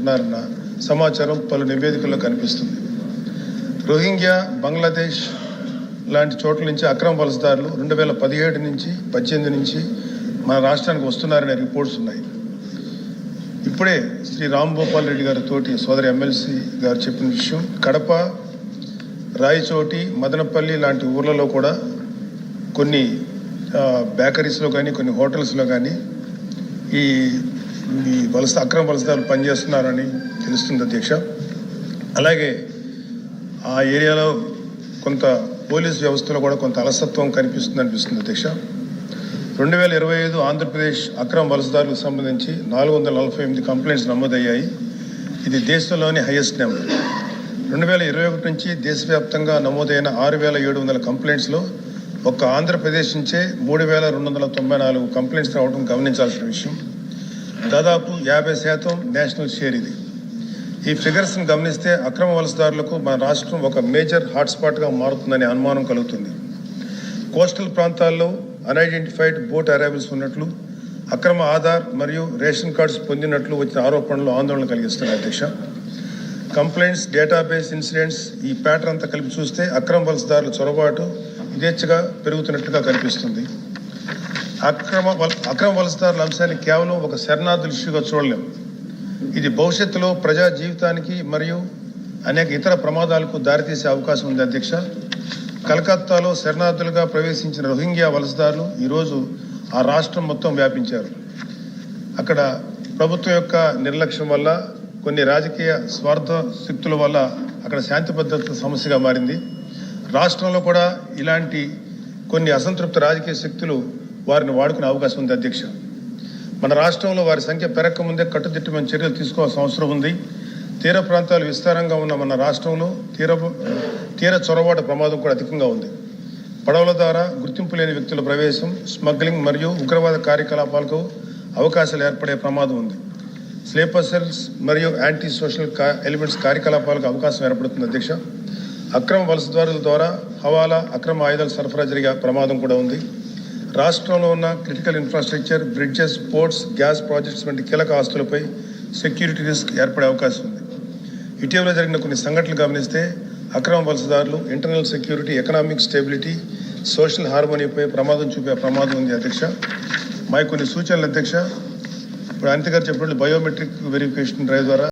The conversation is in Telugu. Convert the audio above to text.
చేసుకుంటున్నారన్న సమాచారం పలు నివేదికల్లో కనిపిస్తుంది. రోహింగ్యా, బంగ్లాదేశ్ లాంటి చోట్ల నుంచి అక్రమ వలసదారులు 2017 నుంచి 18 నుంచి మన రాష్ట్రానికి వస్తున్నారనే రిపోర్ట్స్ ఉన్నాయి. ఇప్పుడే శ్రీ రామ్ గోపాల్ రెడ్డి గారి తోటి సోదరి ఎమ్మెల్సీ గారు చెప్పిన విషయం, కడప, రాయచోటి, మదనపల్లి లాంటి ఊర్లలో కూడా కొన్ని బేకరీస్లో కానీ కొన్ని హోటల్స్లో కానీ ఈ అక్రమ వలసదారులు పనిచేస్తున్నారని తెలుస్తుంది అధ్యక్ష. అలాగే ఆ ఏరియాలో కొంత పోలీస్ వ్యవస్థలో కూడా కొంత అలసత్వం అనిపిస్తుంది అధ్యక్ష. 2025 ఆంధ్రప్రదేశ్ అక్రమ వలసదారులకు సంబంధించి 448 కంప్లైంట్స్ నమోదయ్యాయి. ఇది దేశంలోని హైయెస్ట్ నెంబర్. 2021 నుంచి దేశవ్యాప్తంగా నమోదైన 6,700 కంప్లైంట్స్లో ఒక్క ఆంధ్రప్రదేశ్ నుంచే 3,294 కంప్లైంట్స్ రావడం గమనించాల్సిన విషయం. దాదాపు 50% నేషనల్ షేర్ ఇది. ఈ ఫిగర్స్ని గమనిస్తే అక్రమ వలసదారులకు మన రాష్ట్రం ఒక మేజర్ హాట్స్పాట్గా మారుతుందనే అనుమానం కలుగుతుంది. కోస్టల్ ప్రాంతాల్లో అన్ఐడెంటిఫైడ్ బోట్ అరైవల్స్ ఉన్నట్లు, అక్రమ ఆధార్ మరియు రేషన్ కార్డ్స్ పొందినట్లు వచ్చిన ఆరోపణలు ఆందోళన కలిగిస్తున్నాయి అధ్యక్ష. కంప్లైంట్స్, డేటాబేస్, ఇన్సిడెంట్స్ ఈ ప్యాటర్న్ అంతా కలిపి చూస్తే అక్రమ వలసదారుల చొరబాటు యథేచ్ఛగా పెరుగుతున్నట్లుగా కనిపిస్తుంది. అక్రమ వలసదారుల అంశాన్ని కేవలం ఒక శరణార్థుల ఇష్యూగా చూడలేము. ఇది భవిష్యత్తులో ప్రజా జీవితానికి మరియు అనేక ఇతర ప్రమాదాలకు దారితీసే అవకాశం ఉంది అధ్యక్ష. కలకత్తాలో శరణార్థులుగా ప్రవేశించిన రోహింగ్యా వలసదారులు ఈరోజు ఆ రాష్ట్రం మొత్తం వ్యాపించారు. అక్కడ ప్రభుత్వం యొక్క నిర్లక్ష్యం వల్ల, కొన్ని రాజకీయ స్వార్థ శక్తుల వల్ల అక్కడ శాంతి భద్రత సమస్యగా మారింది. రాష్ట్రంలో కూడా ఇలాంటి కొన్ని అసంతృప్త రాజకీయ శక్తులు వారిని వాడుకునే అవకాశం ఉంది అధ్యక్ష. మన రాష్ట్రంలో వారి సంఖ్య పెరగకముందే కట్టుదిట్టమైన చర్యలు తీసుకోవాల్సిన అవసరం ఉంది. తీర ప్రాంతాలు విస్తారంగా ఉన్న మన రాష్ట్రంలో తీర చొరబాటు ప్రమాదం కూడా అధికంగా ఉంది. పడవల ద్వారా గుర్తింపు లేని వ్యక్తుల ప్రవేశం, స్మగ్లింగ్ మరియు ఉగ్రవాద కార్యకలాపాలకు అవకాశాలు ఏర్పడే ప్రమాదం ఉంది. స్లీపర్ సెల్స్ మరియు యాంటీ సోషల్ ఎలిమెంట్స్ కార్యకలాపాలకు అవకాశం ఏర్పడుతుంది అధ్యక్ష. అక్రమ వలసదారుల ద్వారా హవాలా, అక్రమ ఆయుధాల సరఫరా జరిగే ప్రమాదం కూడా ఉంది. రాష్ట్రంలో ఉన్న critical infrastructure, bridges, ports, gas projects వంటి కీలక ఆస్తులపై సెక్యూరిటీ రిస్క్ ఏర్పడే అవకాశం ఉంది. ఇటీవల జరిగిన కొన్ని సంఘటనలు గమనిస్తే అక్రమ వలసదారులు internal security, economic stability, social హార్మోనీపై ప్రమాదం చూపే ప్రమాదం ఉంది అధ్యక్ష. మా కొన్ని సూచనలు అధ్యక్ష, ఇప్పుడు అనిత గారు చెప్పినట్లు బయోమెట్రిక్ వెరిఫికేషన్ డ్రైవ్ ద్వారా